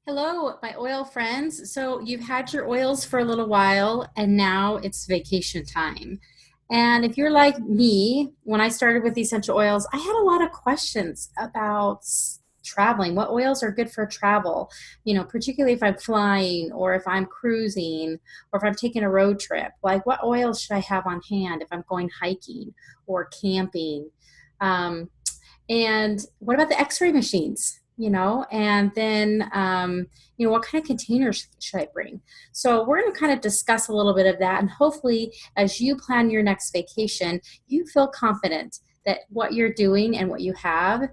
Hello, my oil friends. So you've had your oils for a little while and now it's vacation time. And if you're like me, when I started with essential oils, I had a lot of questions about traveling. What oils are good for travel? Particularly if I'm flying or if I'm cruising or if I'm taking a road trip. Like, what oils should I have on hand if I'm going hiking or camping? Um, and what about the x-ray machines? And then, what kind of containers should I bring? So we're going to kind of discuss a little bit of that. And hopefully, as you plan your next vacation, you feel confident that what you're doing and what you have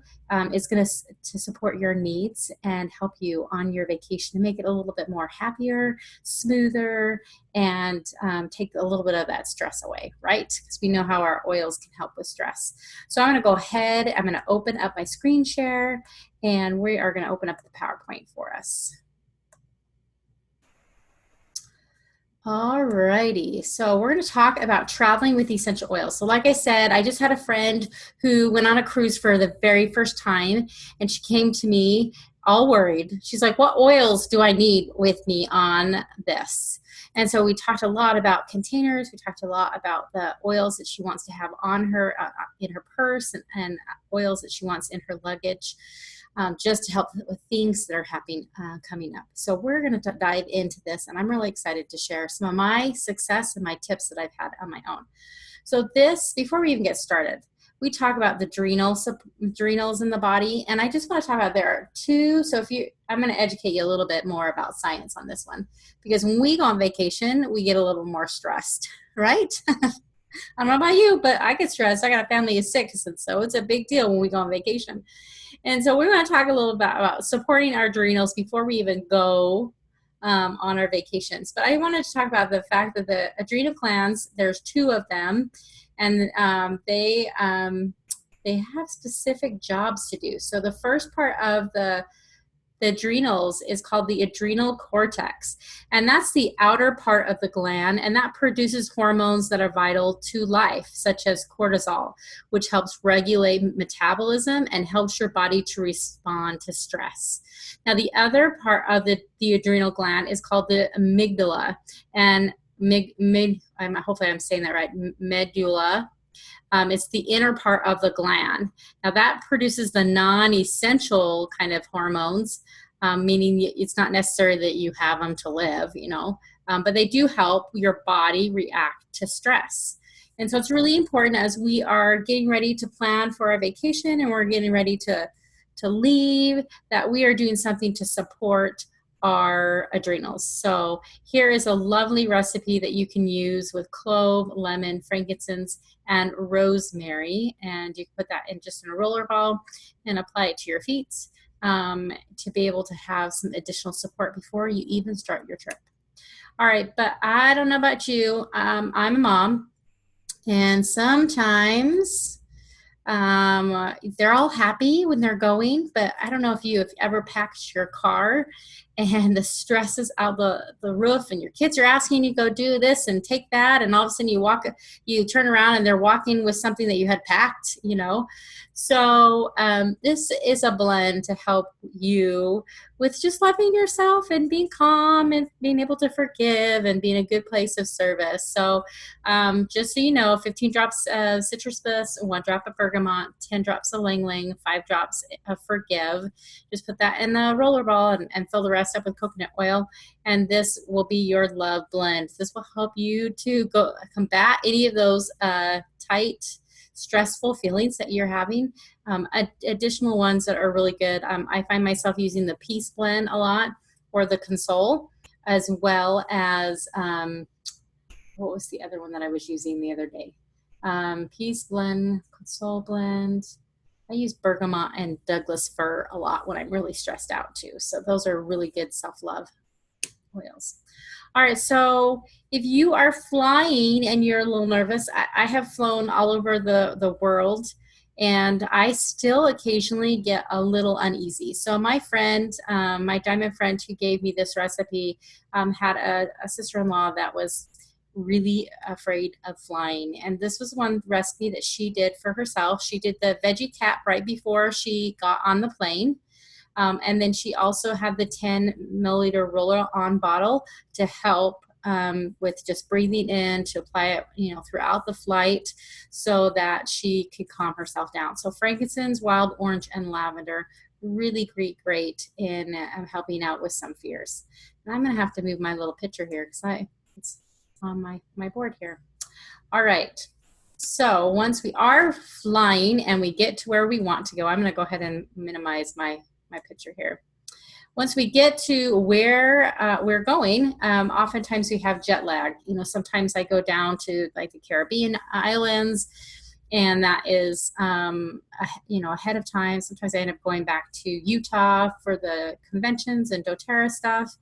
is going to support your needs and help you on your vacation to make it a little bit more happier, smoother, and take a little bit of that stress away, right? Because we know how our oils can help with stress. So I'm going to go ahead, I'm going to open up my screen share, and we are going to open up the PowerPoint for us. All righty, so we're going to talk about traveling with essential oils. So like I said, I just had a friend who went on a cruise for the very first time, and she came to me all worried. She's like, what oils do I need with me on this? And so we talked a lot about containers. We talked a lot about the oils that she wants to have on her, in her purse, and oils that she wants in her luggage. Just to help with things that are happening coming up. So we're going to dive into this, and I'm really excited to share some of my success and my tips that I've had on my own. So before we even get started, we talk about the adrenals in the body, and I just want to talk about there are two. So I'm going to educate you a little bit more about science on this one, because when we go on vacation, we get a little more stressed, right? I don't know about you, but I get stressed. I got a family is sick, so it's a big deal when we go on vacation. And so we're going to talk a little bit about supporting our adrenals before we even go on our vacations. But I wanted to talk about the fact that the adrenal glands, there's two of them, and they have specific jobs to do. So the first part of the adrenals is called the adrenal cortex, and that's the outer part of the gland, and that produces hormones that are vital to life, such as cortisol, which helps regulate metabolism and helps your body to respond to stress. Now, the other part of the adrenal gland is called the amygdala, and hopefully I'm saying that right, medulla. It's the inner part of the gland. Now that produces the non-essential kind of hormones, meaning it's not necessary that you have them to live, but they do help your body react to stress. And so it's really important as we are getting ready to plan for our vacation and we're getting ready to leave, that we are doing something to support our adrenals. So here is a lovely recipe that you can use with clove, lemon, frankincense, and rosemary. And you can put that in just in a roller ball and apply it to your feet to be able to have some additional support before you even start your trip. All right, but I don't know about you. I'm a mom, and sometimes they're all happy when they're going, but I don't know if you've ever packed your car and the stress is out the roof, and your kids are asking you to go do this and take that, and all of a sudden you turn around and they're walking with something that you had packed, So this is a blend to help you with just loving yourself and being calm and being able to forgive and being a good place of service. So just so you know, 15 drops of citrus bliss, 1 drop of bergamot, 10 drops of ylang ylang, 5 drops of forgive. Just put that in the roller ball and fill the rest up with coconut oil. And this will be your love blend. This will help you to combat any of those tight, stressful feelings that you're having. Additional ones that are really good, I find myself using the Peace Blend a lot, or the Console, as well as what was the other one that I was using the other day? Peace Blend, Console Blend. I use bergamot and Douglas fir a lot when I'm really stressed out too. So those are really good self-love oils. All right, so if you are flying and you're a little nervous, I have flown all over the world, and I still occasionally get a little uneasy. So my friend, my diamond friend who gave me this recipe, had a sister-in-law that was really afraid of flying. And this was one recipe that she did for herself. She did the veggie cap right before she got on the plane. And then she also had the 10 milliliter roller on bottle to help with just breathing in, to apply it, you know, throughout the flight so that she could calm herself down. So frankincense, wild orange, and lavender really great in helping out with some fears. And I'm going to have to move my little picture here because it's on my board here. All right. So once we are flying and we get to where we want to go, I'm going to go ahead and minimize my picture here. Once we get to where we're going, oftentimes we have jet lag. You know, sometimes I go down to like the Caribbean islands, and that is, you know, ahead of time. Sometimes I end up going back to Utah for the conventions and doTERRA stuff.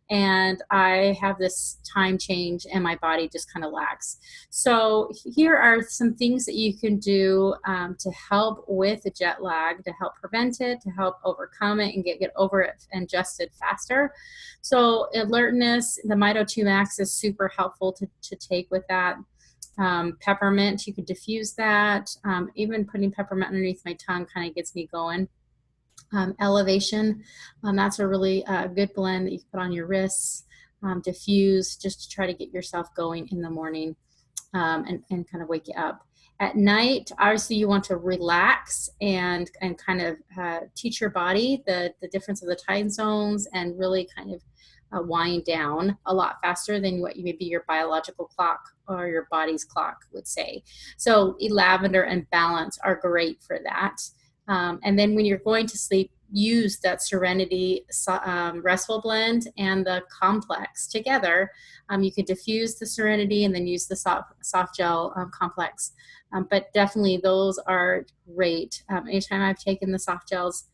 And I have this time change and my body just kind of lags. So here are some things that you can do to help with the jet lag, to help prevent it, to help overcome it and get over it and adjusted faster. So alertness, the Mito 2 Max is super helpful to take with that. Peppermint, you could diffuse that. Even putting peppermint underneath my tongue kind of gets me going. Elevation, that's a really good blend that you can put on your wrists. Diffuse, just to try to get yourself going in the morning and kind of wake you up. At night, obviously you want to relax and kind of teach your body the difference of the time zones and really kind of wind down a lot faster than what maybe your biological clock or your body's clock would say. So lavender and balance are great for that. And then when you're going to sleep, use that Serenity restful blend and the complex together. You could diffuse the Serenity and then use the soft gel complex. But definitely those are great. Anytime I've taken the soft gels,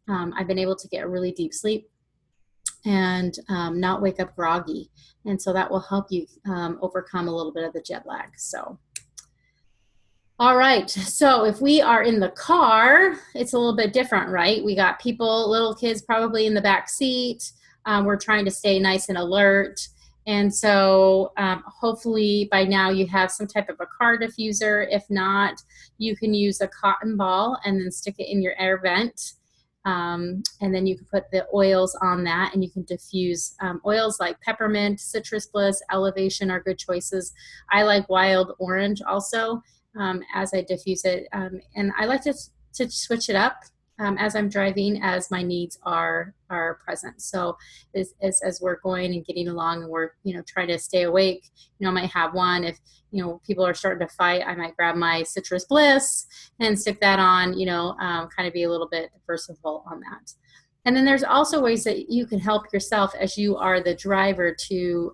I've been able to get a really deep sleep and not wake up groggy. And so that will help you overcome a little bit of the jet lag. So. All right, so if we are in the car, it's a little bit different, right? We got people, little kids probably in the back seat. We're trying to stay nice and alert. And so hopefully by now you have some type of a car diffuser. If not, you can use a cotton ball and then stick it in your air vent. And then you can put the oils on that and you can diffuse. Oils like peppermint, citrus bliss, elevation are good choices. I like wild orange also. As I diffuse it. And I like to switch it up as I'm driving as my needs are present. So as we're going and getting along and we're, you know, trying to stay awake, you know, I might have one. If, you know, people are starting to fight, I might grab my citrus bliss and stick that on, you know, kind of be a little bit versatile on that. And then there's also ways that you can help yourself as you are the driver to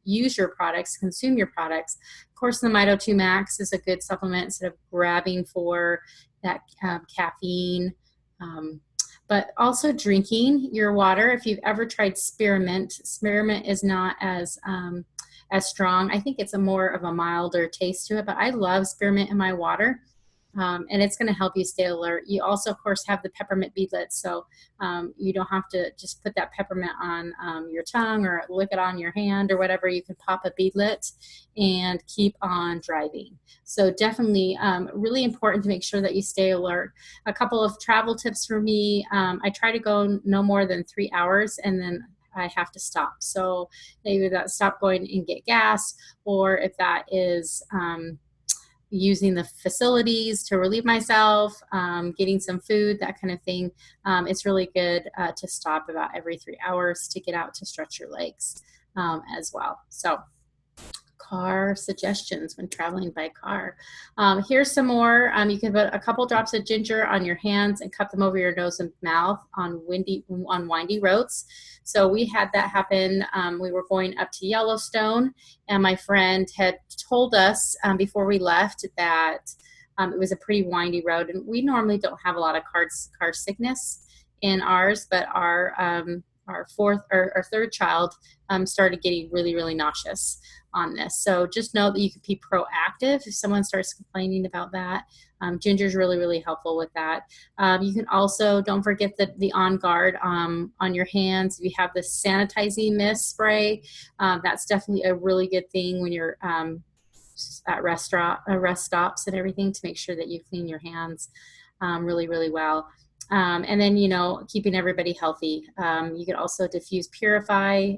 use your products, consume your products. Of course, the Mito 2 Max is a good supplement instead of grabbing for that caffeine. But also drinking your water. If you've ever tried spearmint is not as strong. I think it's more of a milder taste to it, but I love spearmint in my water. And it's going to help you stay alert. You also, of course, have the peppermint beadlets, so you don't have to just put that peppermint on your tongue or lick it on your hand or whatever. You can pop a beadlet and keep on driving. So definitely really important to make sure that you stay alert. A couple of travel tips for me. I try to go no more than 3 hours and then I have to stop. So maybe that stop going and get gas, or if that is using the facilities to relieve myself, getting some food, that kind of thing. It's really good to stop about every 3 hours to get out to stretch your legs as well. So car suggestions when traveling by car. Here's some more. You can put a couple drops of ginger on your hands and cup them over your nose and mouth on windy roads. So we had that happen. We were going up to Yellowstone, and my friend had told us before we left that it was a pretty windy road, and we normally don't have a lot of car sickness in ours, but our third child started getting really nauseous on this. So just know that you can be proactive if someone starts complaining about that. Ginger is really helpful with that. You can also, don't forget the On Guard on your hands. If you have the sanitizing mist spray, that's definitely a really good thing when you're at rest stops and everything, to make sure that you clean your hands really well. And then, you know, keeping everybody healthy. You could also diffuse purify,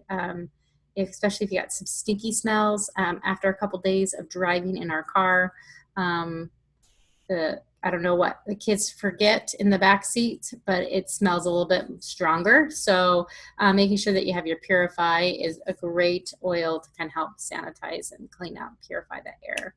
especially if you got some stinky smells after a couple days of driving in our car. Um, I don't know what the kids forget in the back seat, but it smells a little bit stronger. So making sure that you have your purify is a great oil to kind of help sanitize and clean out, purify the air.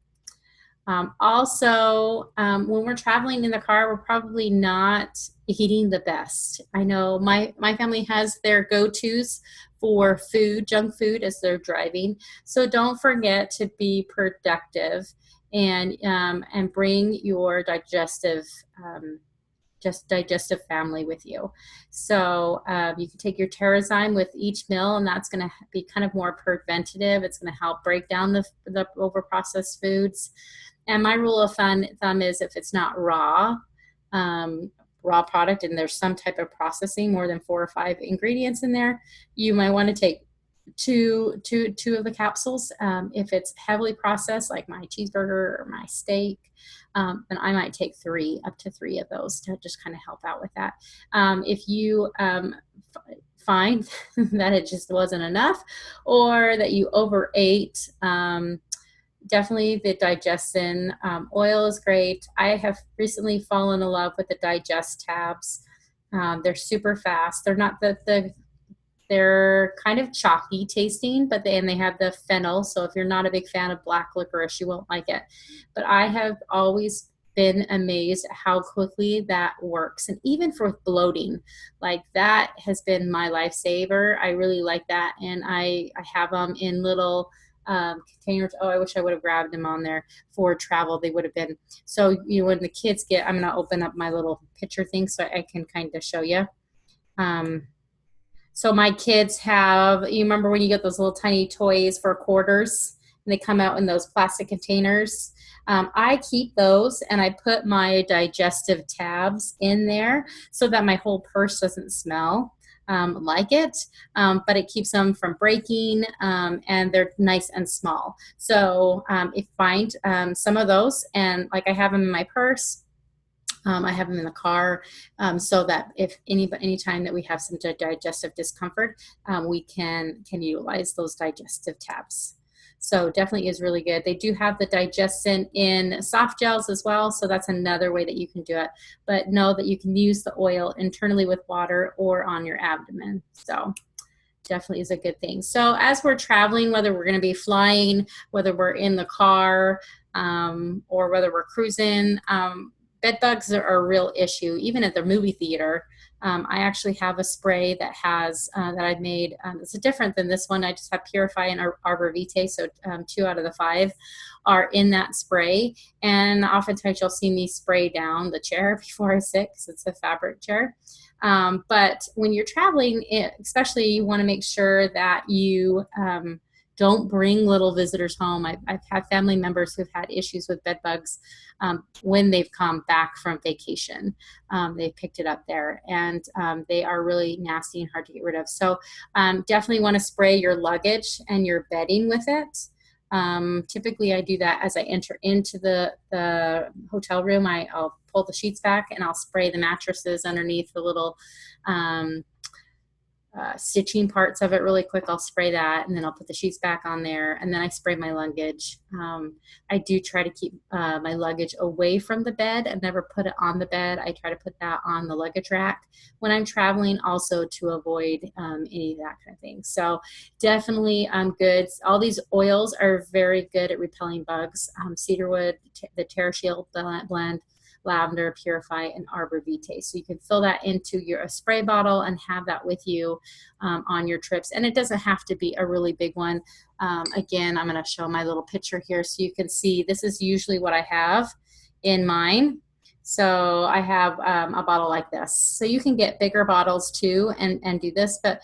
Also, when we're traveling in the car, we're probably not eating the best. I know my family has their go-tos for food, junk food, as they're driving. So don't forget to be productive and bring your um, digestive family with you. So you can take your Terrazyme with each meal, and that's going to be kind of more preventative. It's going to help break down the overprocessed foods. And my rule of thumb is if it's not um, raw product and there's some type of processing, more than 4 or 5 ingredients in there, you might want to take two of the capsules. If it's heavily processed, like my cheeseburger or my steak, then I might take up to three of those to just kind of help out with that. If you find that it just wasn't enough, or that you overate, definitely the digestin oil is great. I have recently fallen in love with the digest tabs. They're super fast. They're not they're kind of chalky tasting, but they have the fennel. So if you're not a big fan of black licorice, you won't like it. But I have always been amazed at how quickly that works. And even for bloating, like that has been my lifesaver. I really like that. And I have them in little containers. Oh, I wish I would have grabbed them on there for travel. They would have been. So, you know, when the kids I'm going to open up my little picture thing so I can kind of show you. So my kids you remember when you get those little tiny toys for quarters and they come out in those plastic containers? I keep those and I put my digestive tabs in there so that my whole purse doesn't smell like it, but it keeps them from breaking, and they're nice and small. So if find some of those, and like I have them in my purse, I have them in the car, so that if any time that we have some digestive discomfort, we can utilize those digestive tabs. So definitely is really good. They do have the digestin in soft gels as well, so that's another way that you can do it. But know that you can use the oil internally with water or on your abdomen. So definitely is a good thing. So as we're traveling, whether we're going to be flying, whether we're in the car, or whether we're cruising, bed bugs are a real issue, even at the movie theater. I actually have a spray that I've made. It's different than this one. I just have Purify and Arbor Vitae, so 2 out of the 5 are in that spray. And oftentimes you'll see me spray down the chair before I sit, because it's a fabric chair. But when you're traveling, especially, you want to make sure that you don't bring little visitors home. I've had family members who've had issues with bed bugs when they've come back from vacation. They've picked it up there, and they are really nasty and hard to get rid of. So definitely want to spray your luggage and your bedding with it. Typically I do that as I enter into the hotel room. I'll pull the sheets back and I'll spray the mattresses underneath the little stitching parts of it really quick. I'll spray that, and then I'll put the sheets back on there, and then I spray my luggage. I do try to keep my luggage away from the bed and never put it on the bed. I try to put that on the luggage rack when I'm traveling, also to avoid any of that kind of thing. So definitely good. All these oils are very good at repelling bugs. Cedarwood, the Terra Shield blend, lavender, purify, and arbor vitae. So you can fill that into a spray bottle and have that with you on your trips. And it doesn't have to be a really big one. Again, I'm going to show my little picture here so you can see this is usually what I have in mine. So I have a bottle like this. So you can get bigger bottles too and do this, but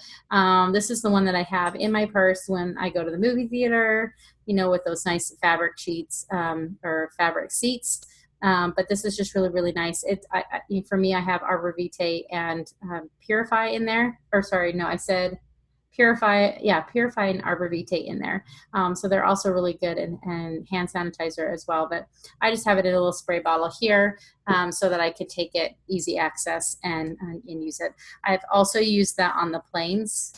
this is the one that I have in my purse when I go to the movie theater, you know, with those nice fabric sheets or fabric seats. But this is just really, really nice. For me, I have Arbor Vitae and Purify in there. Or sorry, no, I said purify and arborvitae in there. So they're also really good and hand sanitizer as well. But I just have it in a little spray bottle here so that I could take it easy access and use it. I've also used that on the planes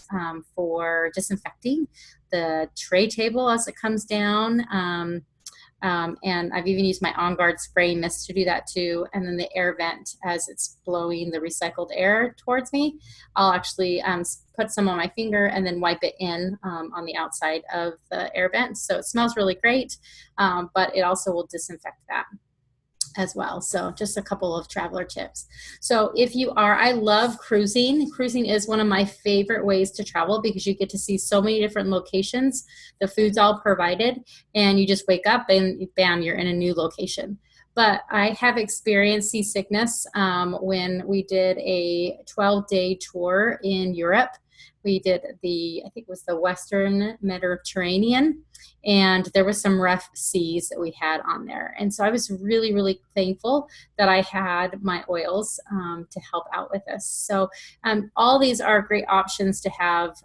for disinfecting the tray table as it comes down. And I've even used my On Guard spray mist to do that too. And then the air vent, as it's blowing the recycled air towards me, I'll actually put some on my finger and then wipe it in on the outside of the air vent. So it smells really great, but it also will disinfect that as well. So just a couple of traveler tips. So if you are, I love cruising. Cruising is one of my favorite ways to travel because you get to see so many different locations. The food's all provided and you just wake up and bam, you're in a new location. But I have experienced seasickness when we did a 12-day tour in Europe. We did I think it was the Western Mediterranean, and there was some rough seas that we had on there. And so I was really, really thankful that I had my oils to help out with this. So all these are great options to have.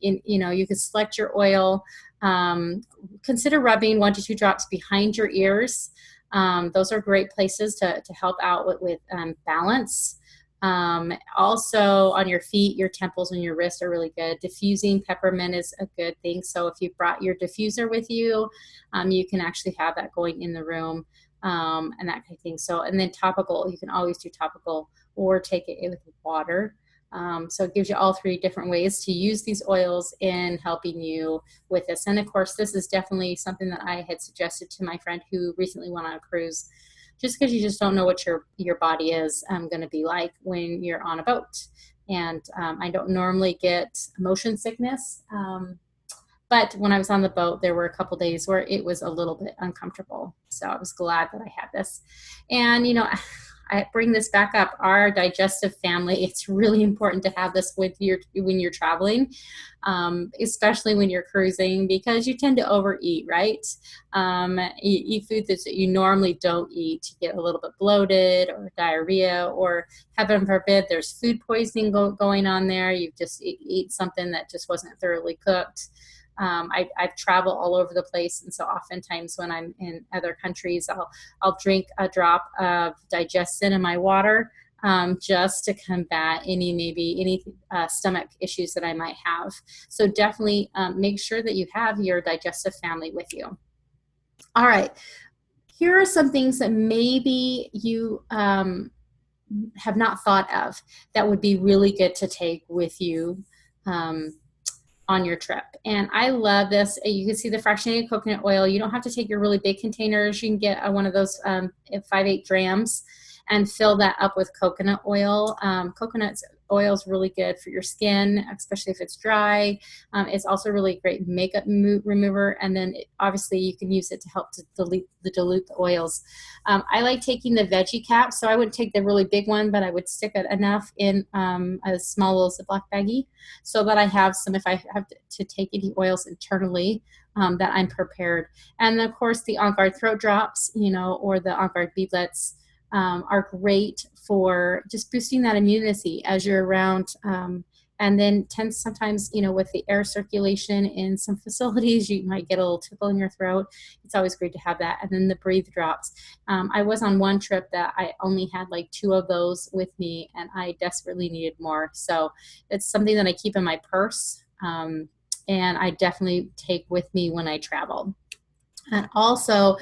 You could select your oil. Consider rubbing 1 to 2 drops behind your ears. Those are great places to help out with balance. Also on your feet, your temples and your wrists are really good. Diffusing peppermint is a good thing. So if you brought your diffuser with you, you can actually have that going in the room and that kind of thing. So, and then topical, you can always do topical or take it with water. So it gives you all 3 different ways to use these oils in helping you with this. And of course, this is definitely something that I had suggested to my friend who recently went on a cruise, just because you just don't know what your body is going to be like when you're on a boat. And I don't normally get motion sickness, but when I was on the boat, there were a couple days where it was a little bit uncomfortable. So I was glad that I had this. And, I bring this back up, our digestive family, it's really important to have this with when you're traveling, especially when you're cruising, because you tend to overeat, right? You eat food that you normally don't eat. You get a little bit bloated or diarrhea, or heaven forbid, there's food poisoning going on there. You just eat something that just wasn't thoroughly cooked. I've traveled all over the place, and so oftentimes when I'm in other countries, I'll drink a drop of digestin in my water just to combat any stomach issues that I might have. So definitely make sure that you have your digestive family with you. All right, here are some things that maybe you have not thought of that would be really good to take with you on your trip. And I love this. You can see the fractionated coconut oil. You don't have to take your really big containers. You can get one of those 5-8 grams and fill that up with coconut oil. Coconut oil is really good for your skin, especially if it's dry. It's also really great makeup remover. And then obviously you can use it to help to dilute the oils. I like taking the veggie cap. So I wouldn't take the really big one, but I would stick it enough in a small little Ziploc baggie so that I have some, if I have to take any oils internally, that I'm prepared. And then of course the On Guard throat drops, or the On Guard beadlets are great for just boosting that immunity as you're around. And then sometimes, with the air circulation in some facilities, you might get a little tickle in your throat. It's always great to have that. And then the breathe drops. I was on one trip that I only had like 2 of those with me, and I desperately needed more. So it's something that I keep in my purse, and I definitely take with me when I travel. And also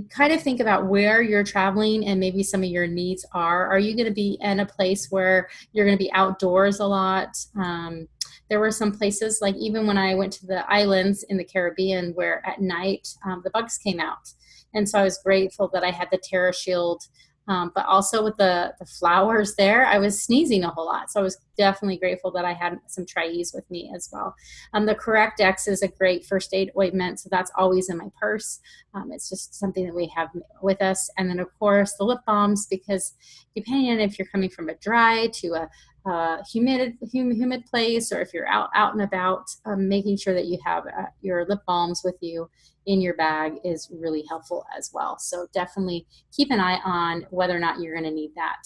kind of think about where you're traveling and maybe some of your needs are. Are you going to be in a place where you're going to be outdoors a lot? There were some places, like even when I went to the islands in the Caribbean, where at night the bugs came out. And so I was grateful that I had the Terra Shield. But also with the flowers there, I was sneezing a whole lot. So I was definitely grateful that I had some Tri-Ease with me as well. The Correct X is a great first aid ointment, so that's always in my purse. It's just something that we have with us. And then, of course, the lip balms, because depending on if you're coming from a dry to humid place, or if you're out and about, making sure that you have your lip balms with you in your bag is really helpful as well. So definitely keep an eye on whether or not you're going to need that.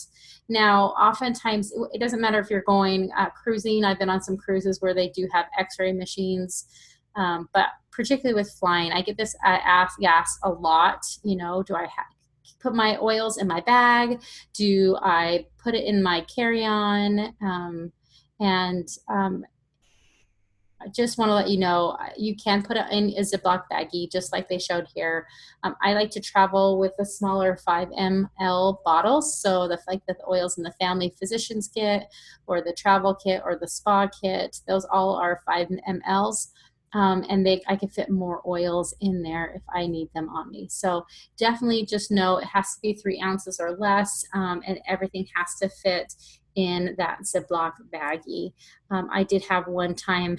Now, oftentimes, it doesn't matter if you're going cruising. I've been on some cruises where they do have x-ray machines, but particularly with flying, I get this asked a lot, you know, do I put my oils in my bag? Do I put it in my carry-on? I just want to let you know, you can put it in a Ziploc baggie, just like they showed here. I like to travel with the smaller 5 ml bottles. So like the oils in the family physician's kit or the travel kit or the spa kit, those all are 5 mLs. And I can fit more oils in there if I need them on me. So definitely just know it has to be 3 ounces or less, and everything has to fit in that Ziploc baggie. I did have one time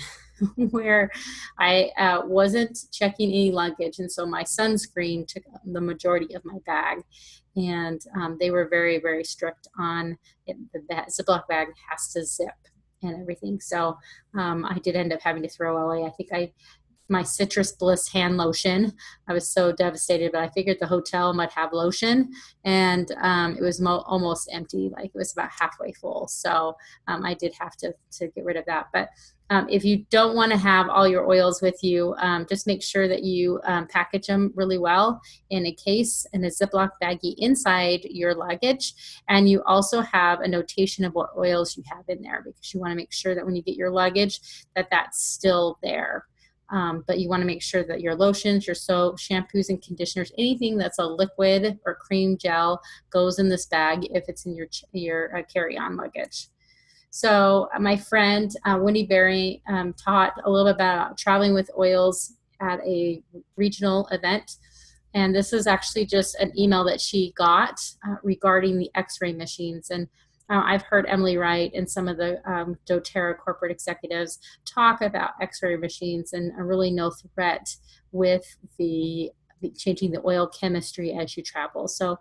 where I wasn't checking any luggage, and so my sunscreen took the majority of my bag, and they were very, very strict on it. The Ziploc bag has to zip and everything. So I did end up having to throw away, I think my Citrus Bliss hand lotion. I was so devastated, but I figured the hotel might have lotion, and it was almost empty. Like it was about halfway full. So I did have to get rid of that. But if you don't want to have all your oils with you, just make sure that you package them really well in a case, in a Ziploc baggie inside your luggage. And you also have a notation of what oils you have in there, because you want to make sure that when you get your luggage, that that's still there. But you want to make sure that your lotions, your soap, shampoos, and conditioners, anything that's a liquid or cream gel goes in this bag if it's in your carry-on luggage. So my friend Wendy Berry taught a little bit about traveling with oils at a regional event. And this is actually just an email that she got regarding the x-ray machines. And I've heard Emily Wright and some of the doTERRA corporate executives talk about x-ray machines, and really no threat with the changing the oil chemistry as you travel. So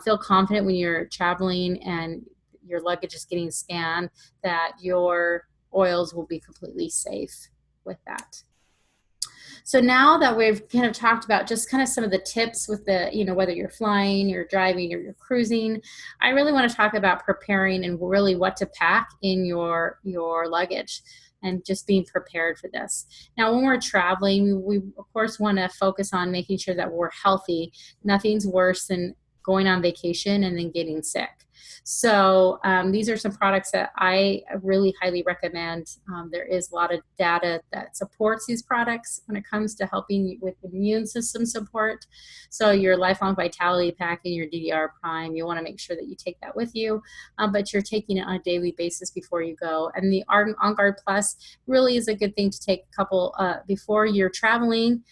feel confident when you're traveling and your luggage is getting scanned that your oils will be completely safe with that. So now that we've kind of talked about just kind of some of the tips with the, you know, whether you're flying, you're driving, or you're cruising, I really want to talk about preparing and really what to pack in your luggage and just being prepared for this. Now, when we're traveling, we of course want to focus on making sure that we're healthy. Nothing's worse than going on vacation and then getting sick. So these are some products that I really highly recommend. There is a lot of data that supports these products when it comes to helping with immune system support. So your Lifelong Vitality Pack and your DDR Prime, you want to make sure that you take that with you, but you're taking it on a daily basis before you go. And the On Guard Plus really is a good thing to take a couple before you're traveling,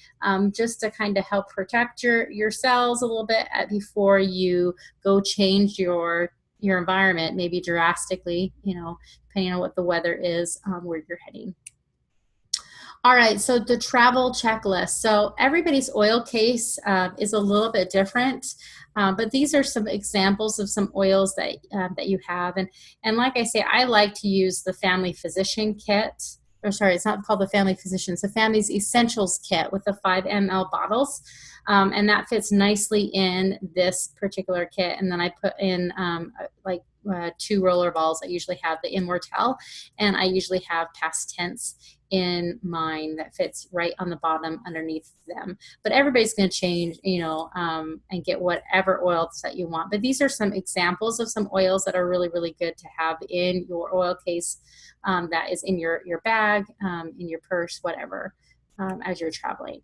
just to kind of help protect your cells a little bit before you go change your environment, maybe drastically, you know, depending on what the weather is, where you're heading. All right, so the travel checklist. So everybody's oil case is a little bit different, but these are some examples of some oils that you have. And like I say, I like to use the Family Physician Kit. Or sorry, it's not called the Family Physician, it's the Family's Essentials Kit with the 5 ml bottles. And that fits nicely in this particular kit. And then I put in like 2 roller balls. I usually have the Immortelle, and I usually have past tense in mine that fits right on the bottom underneath them. But everybody's going to change, you know, and get whatever oils that you want. But these are some examples of some oils that are really, really good to have in your oil case, that is in your bag, in your purse, whatever, as you're traveling.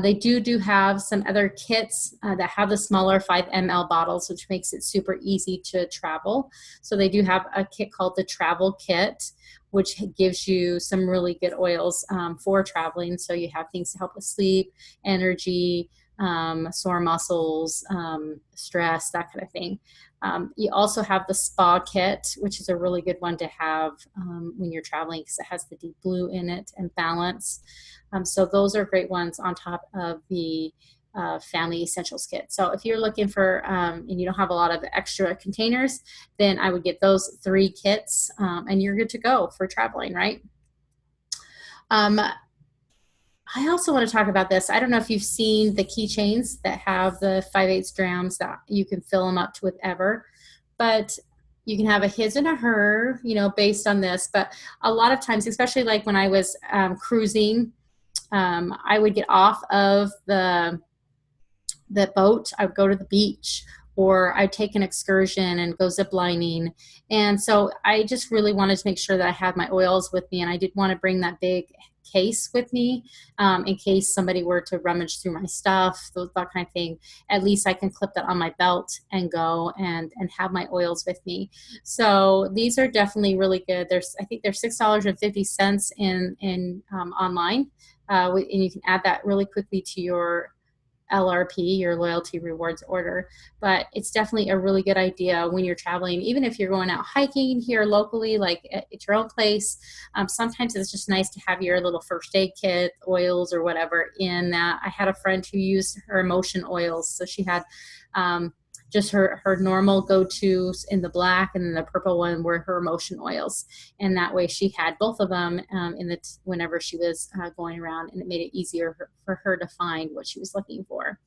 They do have some other kits that have the smaller 5 ml bottles, which makes it super easy to travel. So they do have a kit called the Travel Kit, which gives you some really good oils for traveling. So you have things to help with sleep, energy, sore muscles, stress, that kind of thing. You also have the Spa Kit, which is a really good one to have when you're traveling, because it has the deep blue in it and balance. So those are great ones on top of the family essentials kit. So if you're looking for, and you don't have a lot of extra containers, then I would get those 3 kits, and you're good to go for traveling, right? I also want to talk about this. I don't know if you've seen the keychains that have the 5/8 grams that you can fill them up to whatever, but you can have a his and a her, you know, based on this. But a lot of times, especially like when I was cruising, I would get off of the boat, I would go to the beach, or I'd take an excursion and go zip lining. And so I just really wanted to make sure that I had my oils with me, and I didn't want to bring that big case with me in case somebody were to rummage through my stuff, that kind of thing. At least I can clip that on my belt and go and have my oils with me. So these are definitely really good. I think they're $6.50 in online, and you can add that really quickly to your LRP, your loyalty rewards order. But it's definitely a really good idea when you're traveling, even if you're going out hiking here locally, like at your own place. Sometimes it's just nice to have your little first aid kit, oils or whatever in that. I had a friend who used her emotion oils. So she had just her normal go-tos in the black, and then the purple one were her emotion oils. And that way she had both of them whenever she was going around, and it made it easier for her to find what she was looking for.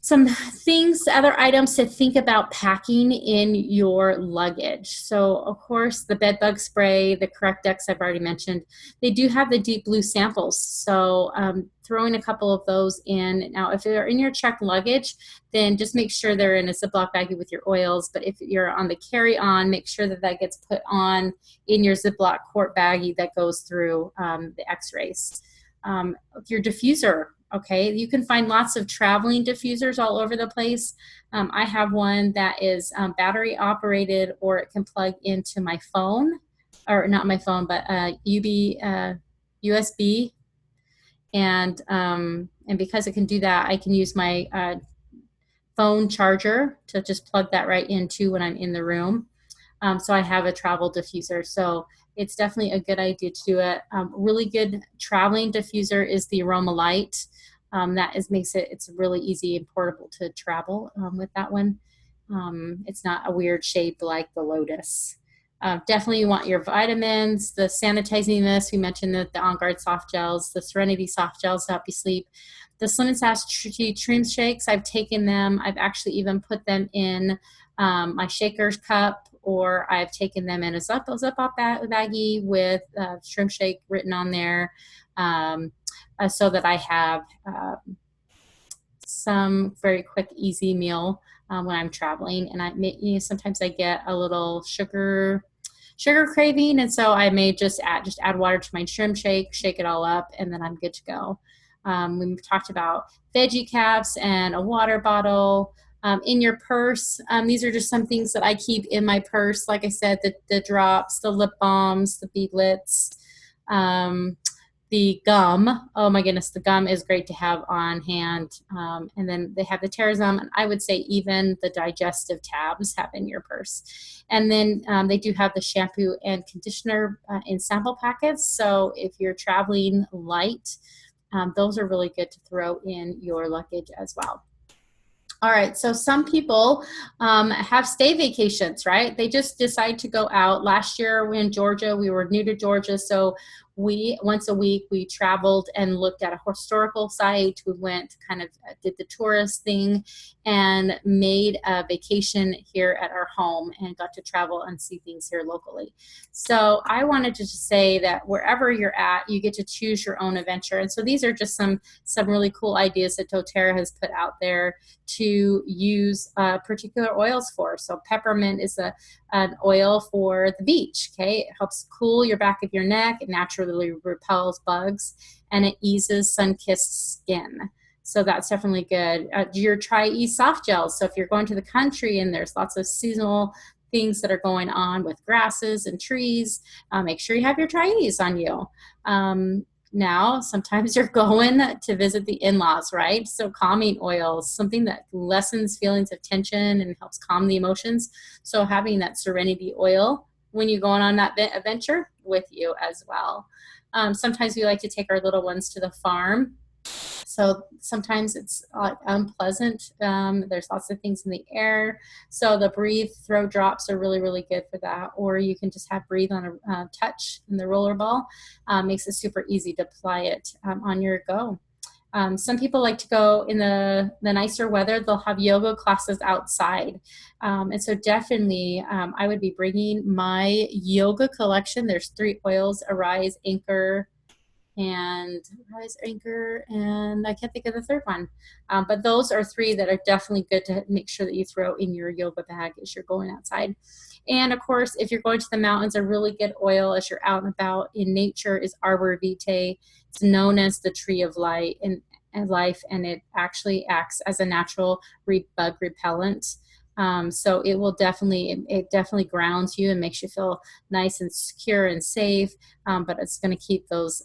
Some things, other items to think about packing in your luggage. So, of course, the bed bug spray, the Correct-X I've already mentioned. They do have the deep blue samples, so throwing a couple of those in. Now, if they're in your checked luggage, then just make sure they're in a Ziploc baggie with your oils. But if you're on the carry-on, make sure that that gets put on in your Ziploc quart baggie that goes through the X-rays. Your diffuser. Okay, you can find lots of traveling diffusers all over the place. I have one that is battery operated, or it can plug into my phone, or not my phone, but USB. And because it can do that, I can use my phone charger to just plug that right into when I'm in the room. So I have a travel diffuser. So it's definitely a good idea to do it. Really good traveling diffuser is the Aroma Light. It's really easy and portable to travel with that one. It's not a weird shape like the Lotus. Definitely you want your vitamins, the sanitizing mist. We mentioned the On Guard soft gels, the Serenity soft gels to help you sleep. The Slim and Sassy Trim Shakes, I've taken them. I've actually even put them in my shaker's cup, or I've taken them in a Zip-Up baggie with shrimp shake written on there, so that I have some very quick, easy meal when I'm traveling. And sometimes I get a little sugar craving, and so I may just add water to my shrimp shake, shake it all up, and then I'm good to go. We've talked about veggie caps and a water bottle. In your purse, these are just some things that I keep in my purse. Like I said, the drops, the lip balms, the beadlets, the gum. Oh my goodness, the gum is great to have on hand. And then they have the Terrazum, and I would say even the digestive tabs have in your purse. And then they do have the shampoo and conditioner in sample packets. So if you're traveling light, those are really good to throw in your luggage as well. All right, so some people have stay vacations, right? They just decide to go out. Last year we in Georgia, we were new to Georgia, so once a week we traveled and looked at a historical site. We went, kind of did the tourist thing, and made a vacation here at our home and got to travel and see things here locally. So I wanted to just say that wherever you're at, you get to choose your own adventure. And so these are just some really cool ideas that doTERRA has put out there to use particular oils for. So peppermint is an oil for the beach. Okay, it helps cool your back of your neck. It naturally repels bugs, and it eases sun-kissed skin. So that's definitely good. Your Tri-Ease soft gels. So if you're going to the country and there's lots of seasonal things that are going on with grasses and trees, make sure you have your Tri-Ease on you. Now, sometimes you're going to visit the in-laws, right? So calming oils, something that lessens feelings of tension and helps calm the emotions. So having that Serenity oil when you're going on that adventure with you as well. Sometimes we like to take our little ones to the farm So sometimes it's unpleasant. There's lots of things in the air. So the breathe throw drops are really, really good for that. Or you can just have breathe on a touch in the roller ball. Makes it super easy to apply it on your go. Some people like to go in the nicer weather. They'll have yoga classes outside. And so definitely I would be bringing my yoga collection. There's 3 oils, Arise, Anchor, and Rise, Anchor, and I can't think of the third one. But those are 3 that are definitely good to make sure that you throw in your yoga bag as you're going outside. And of course, if you're going to the mountains, a really good oil as you're out and about in nature is Arbor Vitae. It's known as the tree of light and life, and it actually acts as a natural bug repellent. So it definitely grounds you and makes you feel nice and secure and safe. But it's going to keep those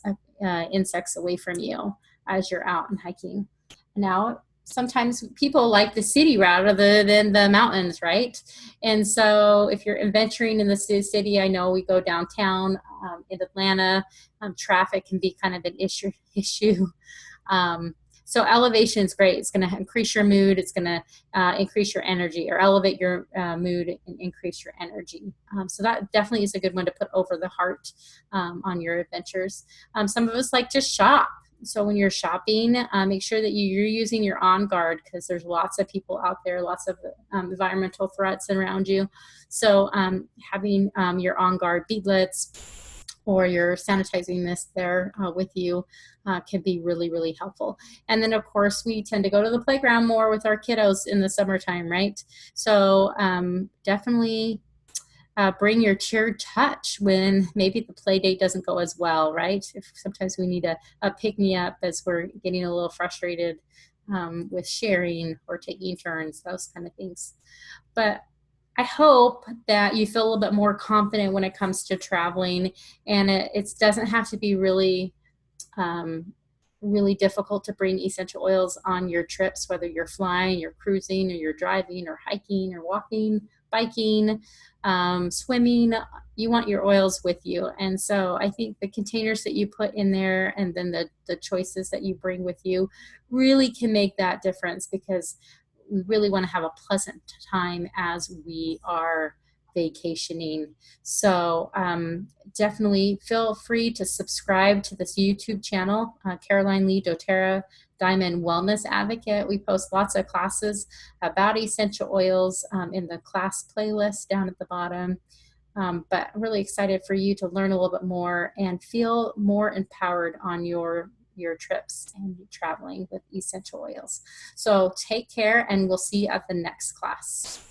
insects away from you as you're out and hiking. Now, sometimes people like the city route rather than the mountains, right? And so if you're adventuring in the city, I know we go downtown in Atlanta, traffic can be kind of an issue. So elevation is great. It's going to increase your mood. It's going to increase your energy, or elevate your mood and increase your energy. So that definitely is a good one to put over the heart on your adventures. Some of us like to shop. So when you're shopping, make sure that you're using your On Guard, because there's lots of people out there, lots of environmental threats around you. So having your On Guard beadlets or your sanitizing mist there with you can be really, really helpful. And then, of course, we tend to go to the playground more with our kiddos in the summertime, right? So definitely bring your cheer touch when maybe the play date doesn't go as well, right? If sometimes we need a pick-me-up as we're getting a little frustrated with sharing or taking turns, those kind of things. But I hope that you feel a little bit more confident when it comes to traveling, and it doesn't have to be really really difficult to bring essential oils on your trips, whether you're flying, you're cruising, or you're driving, or hiking, or walking, biking, swimming. You want your oils with you. And so I think the containers that you put in there, and then the choices that you bring with you, really can make that difference, because we really want to have a pleasant time as we are vacationing. So definitely feel free to subscribe to this YouTube channel, Caroline Lee doTERRA Diamond Wellness Advocate. We post lots of classes about essential oils in the class playlist down at the bottom. But I'm really excited for you to learn a little bit more and feel more empowered on your trips and traveling with essential oils. So take care, and we'll see you at the next class.